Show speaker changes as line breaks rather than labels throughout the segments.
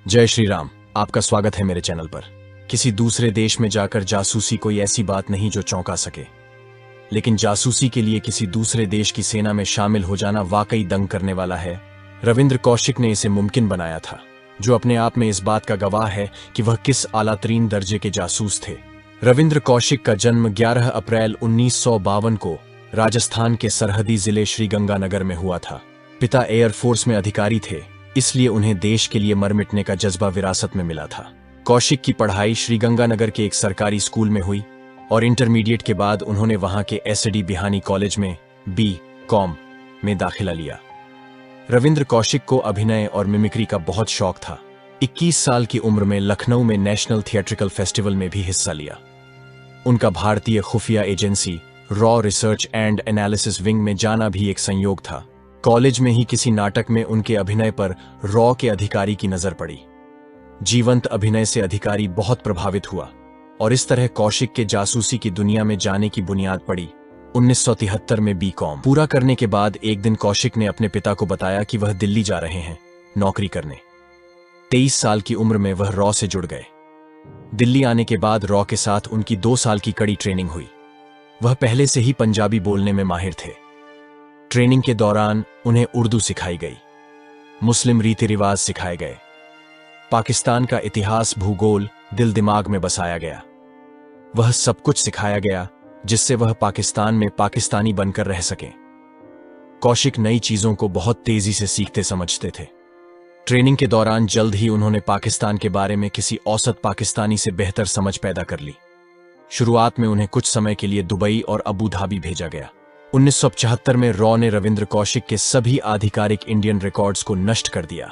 जय श्री राम। आपका स्वागत है मेरे चैनल पर। किसी दूसरे देश में जाकर जासूसी कोई ऐसी बात नहीं जो चौंका सके, लेकिन जासूसी के लिए किसी दूसरे देश की सेना में शामिल हो जाना वाकई दंग करने वाला है। रविंद्र कौशिक ने इसे मुमकिन बनाया था, जो अपने आप में इस बात का गवाह है कि वह किस आलातरीन दर्जे के जासूस थे। रविंद्र कौशिक का जन्म 11 अप्रैल 1952 को राजस्थान के सरहदी जिले श्रीगंगानगर में हुआ था। पिता एयरफोर्स में अधिकारी थे, इसलिए उन्हें देश के लिए मर मिटने का जज्बा विरासत में मिला था। कौशिक की पढ़ाई श्रीगंगानगर के एक सरकारी स्कूल में हुई और इंटरमीडिएट के बाद उन्होंने वहां के एसडी बिहानी कॉलेज में B.Com में दाखिला लिया। रविंद्र कौशिक को अभिनय और मिमिक्री का बहुत शौक था। 21 साल की उम्र में लखनऊ में नेशनल थिएट्रिकल फेस्टिवल में भी हिस्सा लिया। उनका भारतीय खुफिया agency raw research and analysis wing में जाना भी एक संयोग था। कॉलेज में ही किसी नाटक में उनके अभिनय पर रॉ के अधिकारी की नजर पड़ी। जीवंत अभिनय से अधिकारी बहुत प्रभावित हुआ और इस तरह कौशिक के जासूसी की दुनिया में जाने की बुनियाद पड़ी। 1973 में B.Com पूरा करने के बाद एक दिन कौशिक ने अपने पिता को बताया कि वह दिल्ली जा रहे हैं नौकरी करने। 23 साल की उम्र में वह रॉ से जुड़ गए। दिल्ली आने के बाद रॉ के साथ उनकी 2 साल की कड़ी ट्रेनिंग हुई। वह पहले से ही पंजाबी बोलने में माहिर थे। ट्रेनिंग के दौरान उन्हें उर्दू सिखाई गई, मुस्लिम रीति रिवाज सिखाए गए, पाकिस्तान का इतिहास भूगोल दिल दिमाग में बसाया गया। वह सब कुछ सिखाया गया जिससे वह पाकिस्तान में पाकिस्तानी बनकर रह सके। कौशिक नई चीजों को बहुत तेजी से सीखते समझते थे। ट्रेनिंग के दौरान जल्द ही उन्होंने पाकिस्तान के बारे में किसी औसत पाकिस्तानी से बेहतर समझ पैदा कर ली। शुरुआत में उन्हें कुछ समय के लिए दुबई और अबू धाबी भेजा गया। 1975 में रॉ ने रविंद्र कौशिक के सभी आधिकारिक इंडियन रिकॉर्ड्स को नष्ट कर दिया।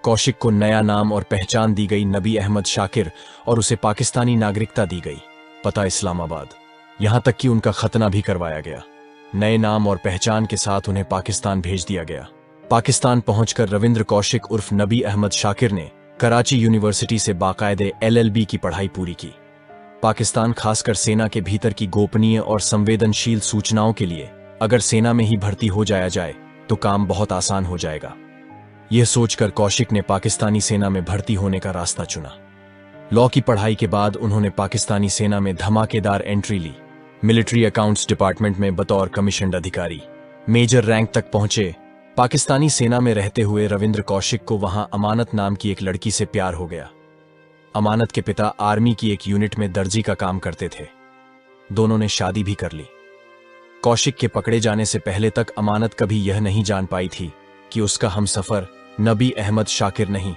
कौशिक को नया नाम और पहचान दी गई नबी अहमद शाकिर और उसे पाकिस्तानी नागरिकता दी गई, पता इस्लामाबाद। यहां तक कि उनका खतना भी करवाया गया। नए नाम और पहचान के साथ उन्हें पाकिस्तान भेज दिया गया। पाकिस्तान पहुंचकर रविंद्र कौशिक उर्फ नबी अहमद शाकिर ने कराची यूनिवर्सिटी से बाकायदे LLB की पढ़ाई पूरी की। पाकिस्तान खासकर सेना के भीतर की गोपनीय और संवेदनशील सूचनाओं के लिए अगर सेना में ही भर्ती हो जाया जाए तो काम बहुत आसान हो जाएगा। यह सोचकर कौशिक ने पाकिस्तानी सेना में भर्ती होने का रास्ता चुना। लॉ की पढ़ाई के बाद उन्होंने पाकिस्तानी सेना में धमाकेदार एंट्री ली। मिलिट्री अकाउंट्स डिपार्टमेंट में बतौर कमीशन्ड अधिकारी मेजर रैंक तक पहुंचे। पाकिस्तानी सेना में रहते हुए रविंद्र कौशिक को वहां अमानत नाम की एक लड़की से प्यार हो गया। अमानत के पिता आर्मी की एक यूनिट में दर्जी का काम करते थे। दोनों ने शादी भी कर ली। कौशिक के पकड़े जाने से पहले तक अमानत कभी यह नहीं जान पाई थी कि उसका हमसफर नबी अहमद शाकिर नहीं,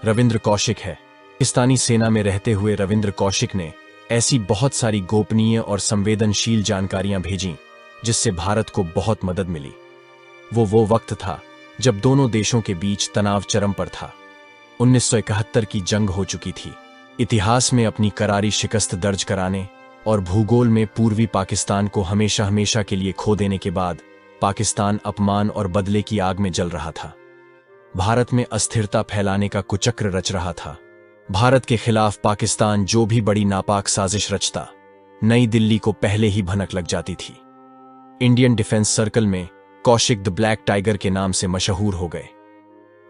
रविंद्र कौशिक है। पाकिस्तानी सेना में रहते हुए रविंद्र कौशिक ने ऐसी बहुत सारी गोपनीय और संवेदनशील जानकारियां भेजीं जिससे भारत को बहुत मदद मिली। वो वक्त था जब दोनों देशों के बीच तनाव चरम पर था। 1971 की जंग हो चुकी थी। इतिहास में अपनी करारी शिकस्त दर्ज कराने और भूगोल में पूर्वी पाकिस्तान को हमेशा हमेशा के लिए खो देने के बाद पाकिस्तान अपमान और बदले की आग में जल रहा था। भारत में अस्थिरता फैलाने का कुचक्र रच रहा था। भारत के खिलाफ पाकिस्तान जो भी बड़ी नापाक साजिश रचता, नई दिल्ली को पहले ही भनक लग जाती थी। इंडियन डिफेंस सर्कल में कौशिक द ब्लैक टाइगर के नाम से मशहूर हो गए।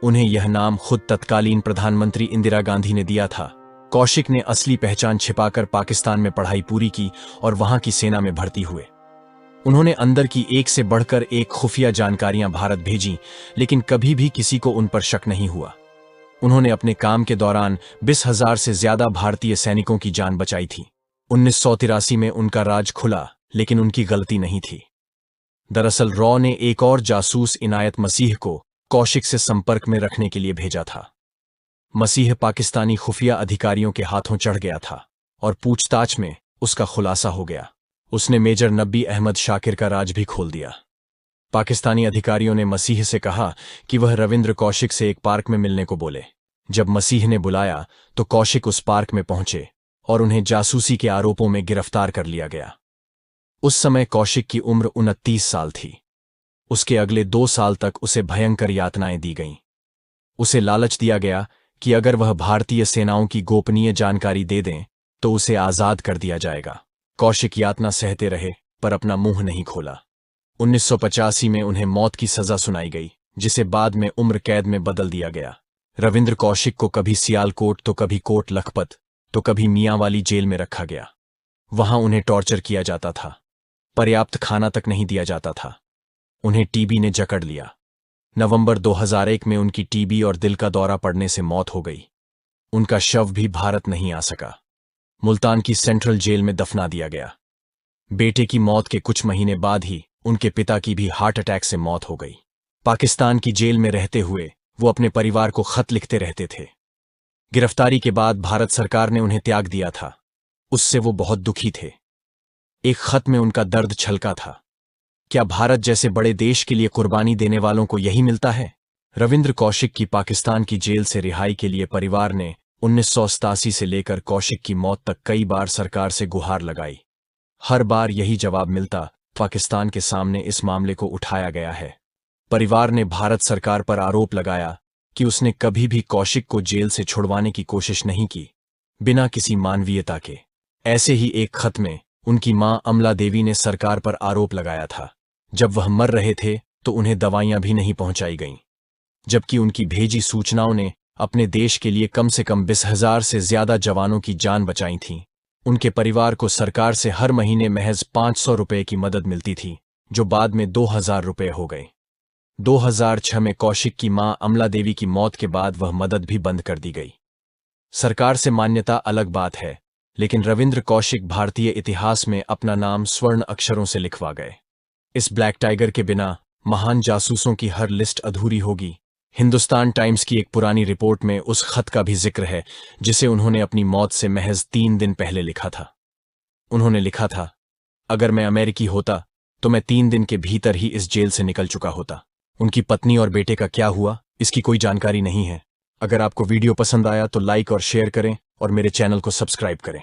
उन्हें यह नाम खुद तत्कालीन प्रधानमंत्री इंदिरा गांधी ने दिया था। कौशिक ने असली पहचान छिपाकर पाकिस्तान में पढ़ाई पूरी की और वहां की सेना में भर्ती हुए। उन्होंने अंदर की एक से बढ़कर एक खुफिया जानकारियां भारत भेजी, लेकिन कभी भी किसी को उन पर शक नहीं हुआ। उन्होंने अपने काम के दौरान 20,000 से ज्यादा भारतीय सैनिकों की जान बचाई थी। 1983 में उनका राज खुला, लेकिन उनकी गलती नहीं थी। दरअसल रॉ ने एक और जासूस इनायत मसीह को कौशिक से संपर्क में रखने के लिए भेजा था। मसीह पाकिस्तानी खुफिया अधिकारियों के हाथों चढ़ गया था और पूछताछ में उसका खुलासा हो गया। उसने मेजर नबी अहमद शाकिर का राज भी खोल दिया। पाकिस्तानी अधिकारियों ने मसीह से कहा कि वह रविंद्र कौशिक से एक पार्क में मिलने को बोले। जब मसीह ने बुलाया तो कौशिक उस पार्क में पहुंचे और उन्हें जासूसी के आरोपों में गिरफ्तार कर लिया गया। उस समय कौशिक की उम्र 29 साल थी। उसके अगले 2 साल तक उसे भयंकर यातनाएं दी गईं। उसे लालच दिया गया कि अगर वह भारतीय सेनाओं की गोपनीय जानकारी दे दें तो उसे आजाद कर दिया जाएगा। कौशिक यातना सहते रहे पर अपना मुंह नहीं खोला। 1985 में उन्हें मौत की सजा सुनाई गई, जिसे बाद में उम्र कैद में बदल दिया गया। रविंद्र कौशिक को कभी सियालकोट तो कभी कोट लखपत तो कभी मियांवाली जेल में रखा गया। वहां उन्हें टॉर्चर किया जाता था। पर्याप्त खाना तक नहीं दिया जाता था। उन्हें टीबी ने जकड़ लिया। नवंबर 2001 में उनकी टीबी और दिल का दौरा पड़ने से मौत हो गई। उनका शव भी भारत नहीं आ सका। मुल्तान की सेंट्रल जेल में दफना दिया गया। बेटे की मौत के कुछ महीने बाद ही उनके पिता की भी हार्ट अटैक से मौत हो गई। पाकिस्तान की जेल में रहते हुए वो अपने परिवार को खत लिखते रहते थे। गिरफ्तारी के बाद भारत सरकार ने उन्हें त्याग दिया था। उससे वो बहुत दुखी थे। एक खत में उनका दर्द छलका था। क्या भारत जैसे बड़े देश के लिए कुर्बानी देने वालों को यही मिलता है? रविंद्र कौशिक की पाकिस्तान की जेल से रिहाई के लिए परिवार ने 1987 से लेकर कौशिक की मौत तक कई बार सरकार से गुहार लगाई। हर बार यही जवाब मिलता, पाकिस्तान के सामने इस मामले को उठाया गया है। परिवार ने भारत सरकार पर आरोप लगाया कि उसने कभी भी कौशिक को जेल से छुड़वाने की कोशिश नहीं की, बिना किसी मानवीयता के। ऐसे ही एक खत में उनकी मां अमला देवी ने सरकार पर आरोप लगाया था, जब वह मर रहे थे तो उन्हें दवाइयां भी नहीं पहुंचाई गईं, जबकि उनकी भेजी सूचनाओं ने अपने देश के लिए कम से कम 20,000 से ज्यादा जवानों की जान बचाई थी। उनके परिवार को सरकार से हर महीने महज 500 रुपए की मदद मिलती थी, जो बाद में 2,000 रुपए हो गए। 2006 में कौशिक की मां अमला देवी की मौत के बाद वह मदद भी बंद कर दी गई। सरकार से मान्यता अलग बात है, लेकिन रविंद्र कौशिक भारतीय इतिहास में अपना नाम स्वर्ण अक्षरों से लिखवा गए। इस ब्लैक टाइगर के बिना महान जासूसों की हर लिस्ट अधूरी होगी। हिंदुस्तान टाइम्स की एक पुरानी रिपोर्ट में उस खत का भी जिक्र है जिसे उन्होंने अपनी मौत से महज 3 दिन पहले लिखा था। उन्होंने लिखा था, अगर मैं अमेरिकी होता तो मैं 3 दिन के भीतर ही इस जेल से निकल चुका होता। उनकी पत्नी और बेटे का क्या हुआ, इसकी कोई जानकारी नहीं है। अगर आपको वीडियो पसंद आया तो लाइक और शेयर करें और मेरे चैनल को सब्सक्राइब करें।